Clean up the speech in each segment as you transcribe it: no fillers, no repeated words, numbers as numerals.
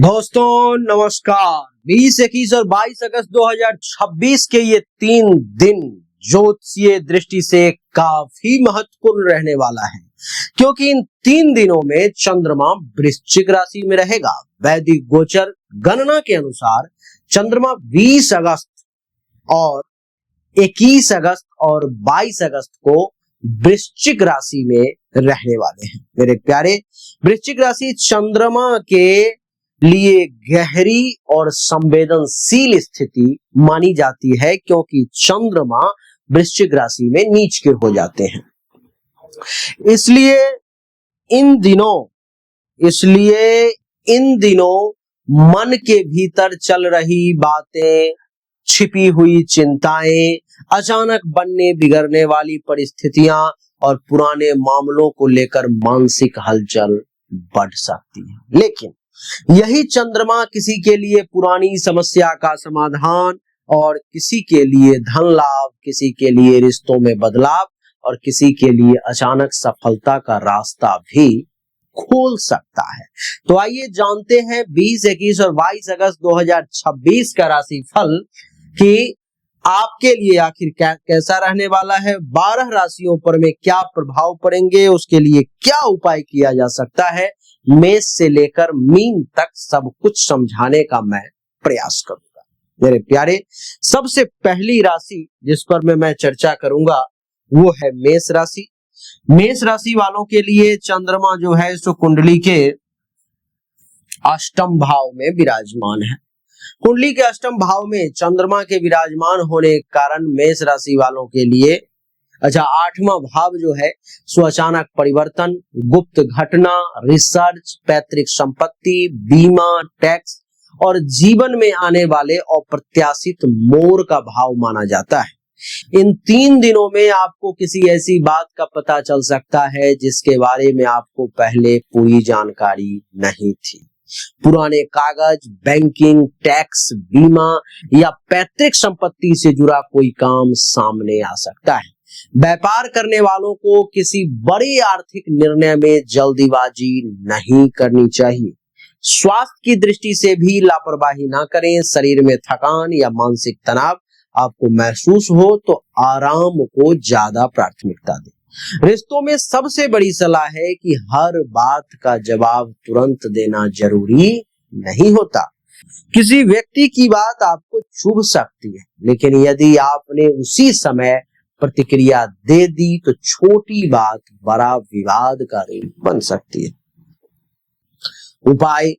दोस्तों नमस्कार। 20, 21 और 22 अगस्त 2026 के ये 3 दिन ज्योतिषीय दृष्टि से काफी महत्वपूर्ण रहने वाला है, क्योंकि इन 3 दिनों में चंद्रमा वृश्चिक राशि में रहेगा। वैदिक गोचर गणना के अनुसार चंद्रमा 20 अगस्त और 21 अगस्त और 22 अगस्त को वृश्चिक राशि में रहने वाले हैं। मेरे प्यारे, वृश्चिक राशि चंद्रमा के लिए गहरी और संवेदनशील स्थिति मानी जाती है, क्योंकि चंद्रमा वृश्चिक राशि में नीच के हो जाते हैं। इसलिए इन दिनों मन के भीतर चल रही बातें, छिपी हुई चिंताएं, अचानक बनने बिगड़ने वाली परिस्थितियां और पुराने मामलों को लेकर मानसिक हलचल बढ़ सकती है। लेकिन यही चंद्रमा किसी के लिए पुरानी समस्या का समाधान और किसी के लिए धन लाभ, किसी के लिए रिश्तों में बदलाव और किसी के लिए अचानक सफलता का रास्ता भी खोल सकता है। तो आइए जानते हैं 20, 21 और 22 अगस्त 2026 का राशिफल कि आपके लिए आखिर कैसा रहने वाला है। 12 राशियों पर में क्या प्रभाव पड़ेंगे, उसके लिए क्या उपाय किया जा सकता है। मेष से लेकर मीन तक सब कुछ समझाने का मैं प्रयास करूंगा। मेरे प्यारे, सबसे पहली राशि जिस पर मैं चर्चा करूंगा वो है मेष राशि। मेष राशि वालों के लिए चंद्रमा जो है सो कुंडली के अष्टम भाव में विराजमान है। कुंडली के अष्टम भाव में चंद्रमा के विराजमान होने के कारण मेष राशि वालों के लिए आठवां भाव जो है सो अचानक परिवर्तन, गुप्त घटना, रिसर्च, पैतृक संपत्ति, बीमा, टैक्स और जीवन में आने वाले अप्रत्याशित मोड़ का भाव माना जाता है। इन 3 दिनों में आपको किसी ऐसी बात का पता चल सकता है जिसके बारे में आपको पहले पूरी जानकारी नहीं थी। पुराने कागज, बैंकिंग, टैक्स, बीमा या पैतृक संपत्ति से जुड़ा कोई काम सामने आ सकता है। व्यापार करने वालों को किसी बड़े आर्थिक निर्णय में जल्दीबाजी नहीं करनी चाहिए। स्वास्थ्य की दृष्टि से भी लापरवाही ना करें। शरीर में थकान या मानसिक तनाव आपको महसूस हो तो आराम को ज्यादा प्राथमिकता दें। रिश्तों में सबसे बड़ी सलाह है कि हर बात का जवाब तुरंत देना जरूरी नहीं होता। किसी व्यक्ति की बात आपको चुभ सकती है, लेकिन यदि आपने उसी समय प्रतिक्रिया दे दी तो छोटी बात बड़ा विवाद का रूप बन सकती है। उपाय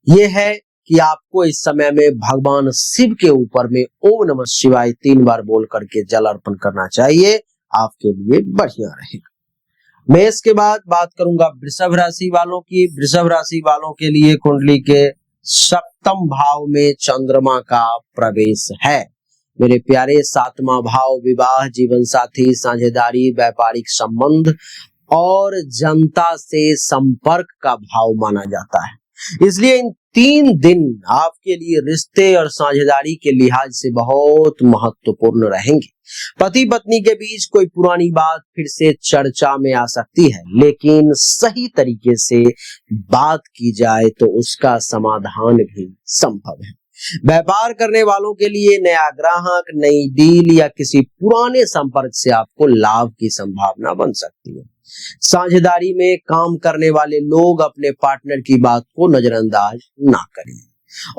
यह है कि आपको इस समय में भगवान शिव के ऊपर में ओम नमः शिवाय 3 बार बोल करके जल अर्पण करना चाहिए। आपके लिए बढ़िया रहेगा। मैं इसके बाद बात करूंगा वृषभ राशि वालों की। वृषभ राशि वालों के लिए कुंडली के सप्तम भाव में चंद्रमा का प्रवेश है। मेरे प्यारे, 7वां भाव विवाह, जीवन साथी, साझेदारी, व्यापारिक संबंध और जनता से संपर्क का भाव माना जाता है। इसलिए इन 3 दिन आपके लिए रिश्ते और साझेदारी के लिहाज से बहुत महत्वपूर्ण रहेंगे। पति पत्नी के बीच कोई पुरानी बात फिर से चर्चा में आ सकती है, लेकिन सही तरीके से बात की जाए तो उसका समाधान भी संभव है। व्यापार करने वालों के लिए नया ग्राहक, नई डील या किसी पुराने संपर्क से आपको लाभ की संभावना बन सकती है। साझेदारी में काम करने वाले लोग अपने पार्टनर की बात को नजरअंदाज ना करें।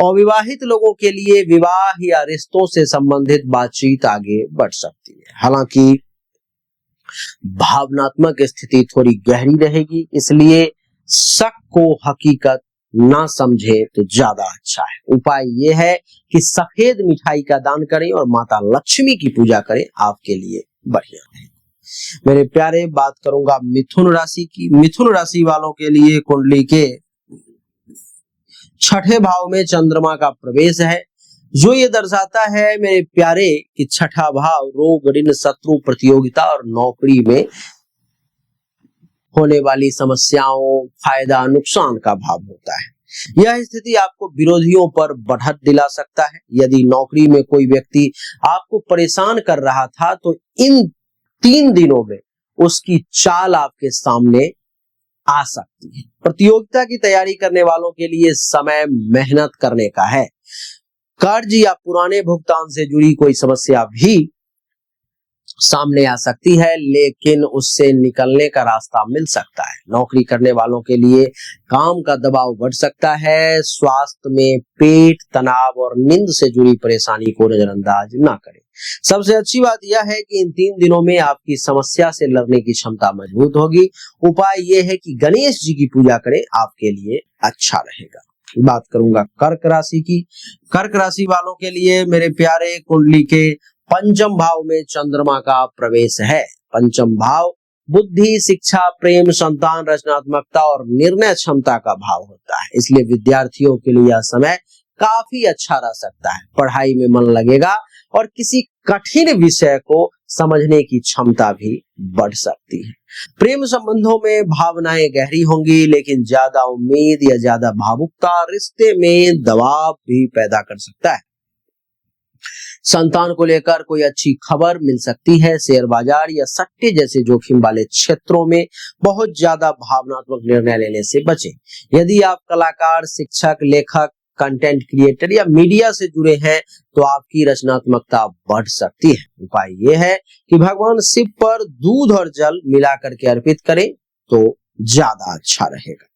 अविवाहित लोगों के लिए विवाह या रिश्तों से संबंधित बातचीत आगे बढ़ सकती है। हालांकि भावनात्मक स्थिति थोड़ी गहरी रहेगी, इसलिए शक को हकीकत ना समझे तो ज्यादा अच्छा है। उपाय यह है कि सफेद मिठाई का दान करें और माता लक्ष्मी की पूजा करें, आपके लिए बढ़िया है। मेरे प्यारे, बात करूंगा मिथुन राशि की। मिथुन राशि वालों के लिए कुंडली के 6ठे भाव में चंद्रमा का प्रवेश है, जो ये दर्शाता है मेरे प्यारे कि 6ठा भाव रोग, ऋण, शत्रु, प्रतियोगिता और नौकरी में होने वाली समस्याओं, फायदा, नुकसान का भाव होता है। यह स्थिति आपको विरोधियों पर बढ़त दिला सकता है। यदि नौकरी में कोई व्यक्ति आपको परेशान कर रहा था तो इन 3 दिनों में उसकी चाल आपके सामने आ सकती है। प्रतियोगिता की तैयारी करने वालों के लिए समय मेहनत करने का है। कर्ज या पुराने भुगतान से जुड़ी कोई समस्या भी सामने आ सकती है, लेकिन उससे निकलने का रास्ता मिल सकता है। नौकरी करने वालों के लिए काम का दबाव बढ़ सकता है। स्वास्थ्य में पेट, तनाव और नींद से जुड़ी परेशानी को नजरअंदाज ना करें। सबसे अच्छी बात यह है कि इन 3 दिनों में आपकी समस्या से लड़ने की क्षमता मजबूत होगी। उपाय यह है कि गणेश जी की पूजा करें, आपके लिए अच्छा रहेगा। बात करूंगा कर्क राशि की। कर्क राशि वालों के लिए मेरे प्यारे, कुंडली के पंचम भाव में चंद्रमा का प्रवेश है। पंचम भाव बुद्धि, शिक्षा, प्रेम, संतान, रचनात्मकता और निर्णय क्षमता का भाव होता है। इसलिए विद्यार्थियों के लिए यह समय काफी अच्छा रह सकता है। पढ़ाई में मन लगेगा और किसी कठिन विषय को समझने की क्षमता भी बढ़ सकती है। प्रेम संबंधों में भावनाएं गहरी होंगी, लेकिन ज्यादा उम्मीद या ज्यादा भावुकता रिश्ते में दबाव भी पैदा कर सकता है। संतान को लेकर कोई अच्छी खबर मिल सकती है। शेयर बाजार या सट्टे जैसे जोखिम वाले क्षेत्रों में बहुत ज्यादा भावनात्मक निर्णय लेने से बचें। यदि आप कलाकार, शिक्षक, लेखक, कंटेंट क्रिएटर या मीडिया से जुड़े हैं तो आपकी रचनात्मकता बढ़ सकती है। उपाय यह है कि भगवान शिव पर दूध और जल मिला करके अर्पित करें तो ज्यादा अच्छा रहेगा।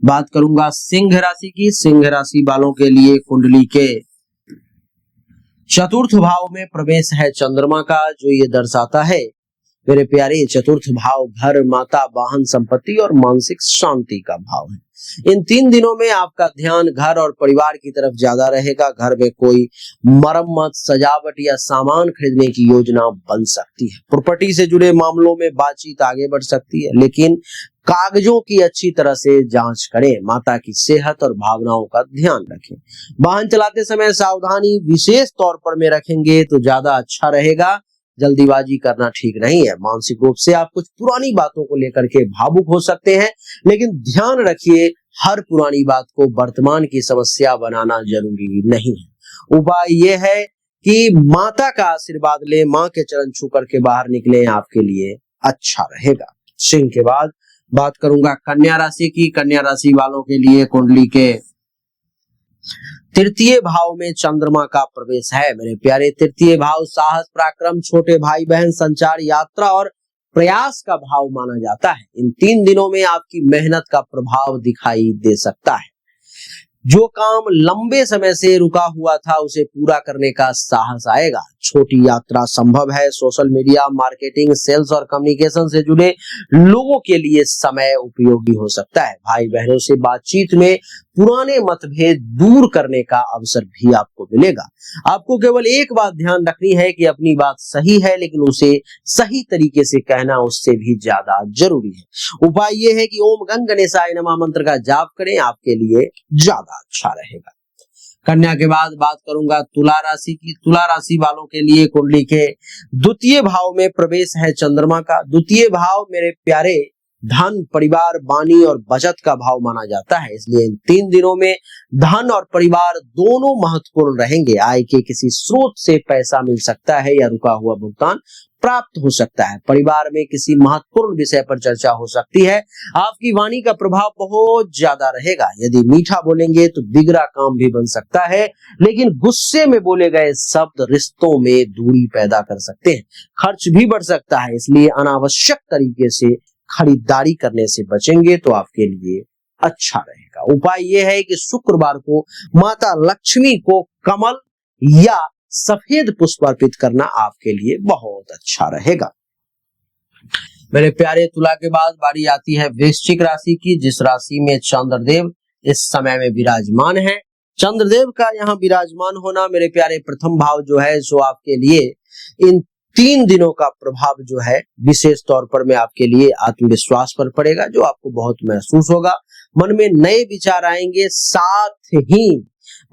बात करूंगा सिंह राशि की। सिंह राशि वालों के लिए कुंडली के चतुर्थ भाव में प्रवेश है चंद्रमा का, जो ये दर्शाता है मेरे प्यारे, चतुर्थ भाव घर, माता, वाहन, संपत्ति और मानसिक शांति का भाव है। इन 3 दिनों में आपका ध्यान घर और परिवार की तरफ ज्यादा रहेगा। घर में कोई मरम्मत, सजावट या सामान खरीदने की योजना बन सकती है। प्रॉपर्टी से जुड़े मामलों में बातचीत आगे बढ़ सकती है, लेकिन कागजों की अच्छी तरह से जांच करें। माता की सेहत और भावनाओं का ध्यान रखें। वाहन चलाते समय सावधानी विशेष तौर पर में रखेंगे तो ज्यादा अच्छा रहेगा। जल्दीबाजी करना ठीक नहीं है। मानसिक रूप से आप कुछ पुरानी बातों को लेकर के भावुक हो सकते हैं, लेकिन ध्यान रखिए हर पुरानी बात को वर्तमान की समस्या बनाना जरूरी नहीं है। उपाय यह है कि माता का आशीर्वाद ले, मां के चरण छू करके बाहर निकले, आपके लिए अच्छा रहेगा। सिंह के बाद बात करूंगा कन्या राशि की। कन्या राशि वालों के लिए कुंडली के तृतीय भाव में चंद्रमा का प्रवेश है मेरे प्यारे। तृतीय भाव साहस, पराक्रम, छोटे भाई बहन, संचार, यात्रा और प्रयास का भाव माना जाता है। इन 3 दिनों में आपकी मेहनत का प्रभाव दिखाई दे सकता है। जो काम लंबे समय से रुका हुआ था उसे पूरा करने का साहस आएगा। छोटी यात्रा संभव है। सोशल मीडिया, मार्केटिंग, सेल्स और कम्युनिकेशन से जुड़े लोगों के लिए समय उपयोगी हो सकता है। भाई बहनों से बातचीत में पुराने मतभेद दूर करने का अवसर भी आपको मिलेगा। आपको केवल एक बात ध्यान रखनी है कि अपनी बात सही है, लेकिन उसे सही तरीके से कहना उससे भी ज्यादा जरूरी है। उपाय यह है कि ओम गंग गणेशाय नमः मंत्र का जाप करें, आपके लिए ज्यादा अच्छा रहेगा। कन्या के बाद बात करूंगा तुला राशि की। तुला राशि वालों के लिए कुंडली के द्वितीय भाव में प्रवेश है चंद्रमा का। द्वितीय भाव मेरे प्यारे धन, परिवार, वाणी और बचत का भाव माना जाता है। इसलिए इन 3 दिनों में धन और परिवार दोनों महत्वपूर्ण रहेंगे। आय के किसी स्रोत से पैसा मिल सकता है या रुका हुआ भुगतान प्राप्त हो सकता है। परिवार में किसी महत्वपूर्ण विषय पर चर्चा हो सकती है। आपकी वाणी का प्रभाव बहुत ज्यादा रहेगा। यदि मीठा बोलेंगे तो बिगड़ा काम भी बन सकता है, लेकिन गुस्से में बोले गए शब्द रिश्तों में दूरी पैदा कर सकते हैं। खर्च भी बढ़ सकता है, इसलिए अनावश्यक तरीके से खरीदारी करने से बचेंगे तो आपके लिए अच्छा रहेगा। उपाय यह है कि शुक्रवार को माता लक्ष्मी को कमल या सफेद पुष्प अर्पित करना आपके लिए बहुत अच्छा रहेगा। मेरे प्यारे तुला के बाद बारी आती है वृश्चिक राशि की, जिस राशि में चंद्रदेव इस समय में विराजमान है। चंद्रदेव का यहाँ विराजमान होना मेरे प्यारे प्रथम भाव जो है सो आपके लिए इन 3 दिनों का प्रभाव जो है विशेष तौर पर में आपके लिए आत्मविश्वास पर पड़ेगा, जो आपको बहुत महसूस होगा। मन में नए विचार आएंगे, साथ ही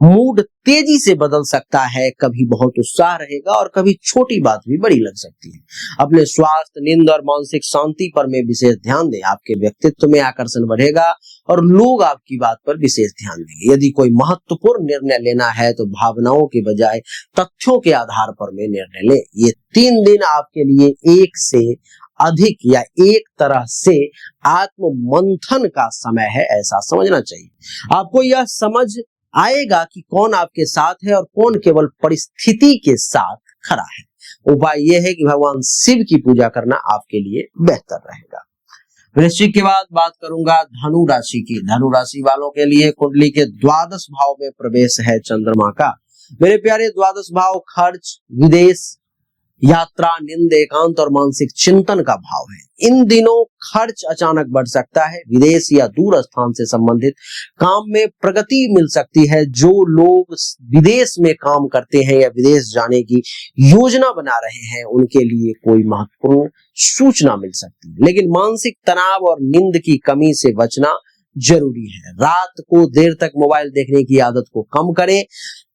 मूड तेजी से बदल सकता है। कभी बहुत उत्साह रहेगा और कभी छोटी बात भी बड़ी लग सकती है। अपने स्वास्थ्य, नींद और मानसिक शांति पर में विशेष ध्यान दें। आपके व्यक्तित्व में आकर्षण बढ़ेगा और लोग आपकी बात पर विशेष ध्यान देंगे। यदि कोई महत्वपूर्ण निर्णय लेना है तो भावनाओं के बजाय तथ्यों के आधार पर में निर्णय लें। ये 3 दिन आपके लिए 1 से अधिक या एक तरह से आत्म मंथन का समय है, ऐसा समझना चाहिए। आपको यह समझ आएगा कि कौन आपके साथ है और कौन केवल परिस्थिति के साथ खड़ा है। उपाय यह है कि भगवान शिव की पूजा करना आपके लिए बेहतर रहेगा। वृश्चिक के बाद बात करूंगा धनु राशि की। धनु राशि वालों के लिए कुंडली के द्वादश भाव में प्रवेश है चंद्रमा का। मेरे प्यारे, द्वादश भाव खर्च, विदेश यात्रा, निंद, एकांत और मानसिक चिंतन का भाव है। इन दिनों खर्च अचानक बढ़ सकता है। विदेश या दूर स्थान से संबंधित काम में प्रगति मिल सकती है। जो लोग विदेश में काम करते हैं या विदेश जाने की योजना बना रहे हैं, उनके लिए कोई महत्वपूर्ण सूचना मिल सकती है। लेकिन मानसिक तनाव और नींद की कमी से बचना जरूरी है। रात को देर तक मोबाइल देखने की आदत को कम करें।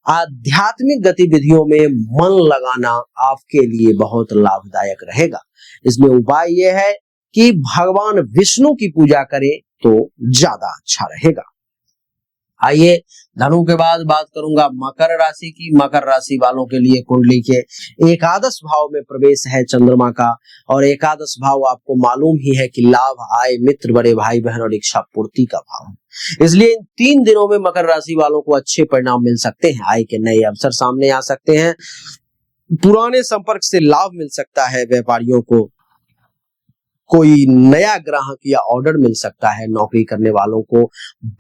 आध्यात्मिक गतिविधियों में मन लगाना आपके लिए बहुत लाभदायक रहेगा। इसमें उपाय यह है कि भगवान विष्णु की पूजा करें तो ज्यादा अच्छा रहेगा। आइए धनु के बाद बात करूंगा मकर राशि की। मकर राशि वालों के लिए कुंडली के एकादश भाव में प्रवेश है चंद्रमा का। और एकादश भाव आपको मालूम ही है कि लाभ, आय, मित्र, बड़े भाई बहन और इच्छा पूर्ति का भाव है। इसलिए इन 3 दिनों में मकर राशि वालों को अच्छे परिणाम मिल सकते हैं। आय के नए अवसर सामने आ सकते हैं। पुराने संपर्क से लाभ मिल सकता है। व्यापारियों को कोई नया ग्राहक या ऑर्डर मिल सकता है। नौकरी करने वालों को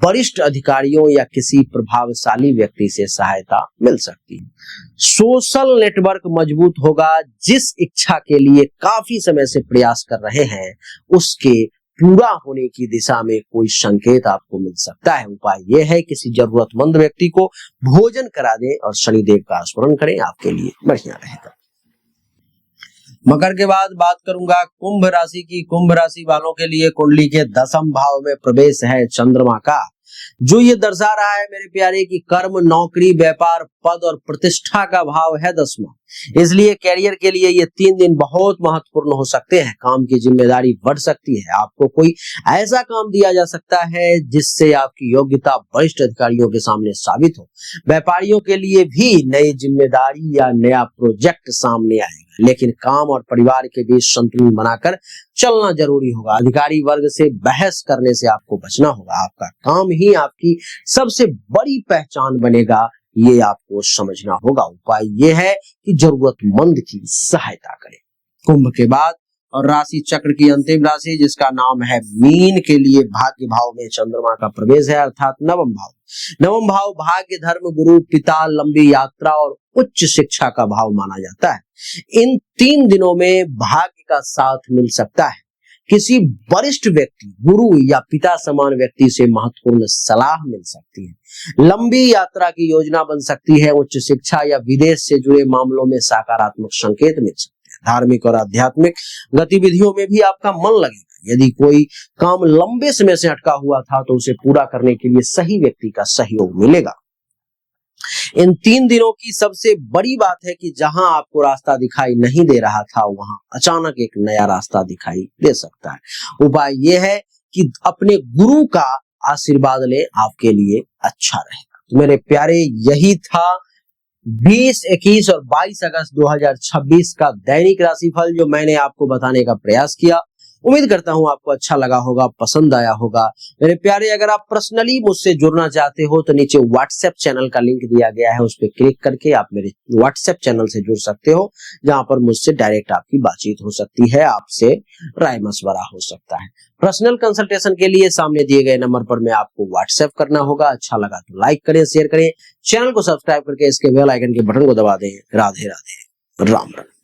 वरिष्ठ अधिकारियों या किसी प्रभावशाली व्यक्ति से सहायता मिल सकती है। सोशल नेटवर्क मजबूत होगा। जिस इच्छा के लिए काफी समय से प्रयास कर रहे हैं, उसके पूरा होने की दिशा में कोई संकेत आपको मिल सकता है। उपाय यह है किसी जरूरतमंद व्यक्ति को भोजन करा दें और शनिदेव का स्मरण करें, आपके लिए बढ़िया रहेगा। मकर के बाद बात करूंगा कुंभ राशि की। कुंभ राशि वालों के लिए कुंडली के 10वें भाव में प्रवेश है चंद्रमा का, जो ये दर्शा रहा है मेरे प्यारे की कर्म, नौकरी, व्यापार, पद और प्रतिष्ठा का भाव है 10वां। इसलिए कैरियर के लिए ये 3 दिन बहुत महत्वपूर्ण हो सकते हैं। काम की जिम्मेदारी बढ़ सकती है। आपको कोई ऐसा काम दिया जा सकता है जिससे आपकी योग्यता वरिष्ठ अधिकारियों के सामने साबित हो। व्यापारियों के लिए भी नई जिम्मेदारी या नया प्रोजेक्ट सामने आएगा, लेकिन काम और परिवार के बीच संतुलन बनाकर चलना जरूरी होगा। अधिकारी वर्ग से बहस करने से आपको बचना होगा। आपका काम ही आपकी सबसे बड़ी पहचान बनेगा, ये आपको समझना होगा। उपाय ये है कि जरूरतमंद की सहायता करें। कुंभ के बाद और राशि चक्र की अंतिम राशि जिसका नाम है मीन के लिए भाग्य भाव में चंद्रमा का प्रवेश है, अर्थात 9वां भाव। 9वां भाव भाग्य, धर्म, गुरु, पिता, लंबी यात्रा और उच्च शिक्षा का भाव माना जाता है। इन 3 दिनों में भाग्य का साथ मिल सकता है। किसी वरिष्ठ व्यक्ति, गुरु या पिता समान व्यक्ति से महत्वपूर्ण सलाह मिल सकती है। लंबी यात्रा की योजना बन सकती है। उच्च शिक्षा या विदेश से जुड़े मामलों में सकारात्मक संकेत मिल सकते हैं। धार्मिक और आध्यात्मिक गतिविधियों में भी आपका मन लगेगा। यदि कोई काम लंबे समय से अटका हुआ था तो उसे पूरा करने के लिए सही व्यक्ति का सहयोग मिलेगा। इन 3 दिनों की सबसे बड़ी बात है कि जहां आपको रास्ता दिखाई नहीं दे रहा था, वहां अचानक एक नया रास्ता दिखाई दे सकता है। उपाय यह है कि अपने गुरु का आशीर्वाद लें, आपके लिए अच्छा रहेगा। तो मेरे प्यारे, यही था 20, 21 और 22 अगस्त 2026 का दैनिक राशिफल जो मैंने आपको बताने का प्रयास किया। उम्मीद करता हूं आपको अच्छा लगा होगा, पसंद आया होगा। मेरे प्यारे, अगर आप पर्सनली मुझसे जुड़ना चाहते हो तो नीचे व्हाट्सएप चैनल का लिंक दिया गया है, उस पर क्लिक करके आप मेरे व्हाट्सएप चैनल से जुड़ सकते हो, जहां पर मुझसे डायरेक्ट आपकी बातचीत हो सकती है, आपसे राय मशवरा हो सकता है। पर्सनल कंसल्टेशन के लिए सामने दिए गए नंबर पर मैं आपको व्हाट्सएप करना होगा। अच्छा लगा तो लाइक करें, शेयर करें, चैनल को सब्सक्राइब करके इसके बेल आइकन के बटन को दबा दें। राधे राधे, राम राम।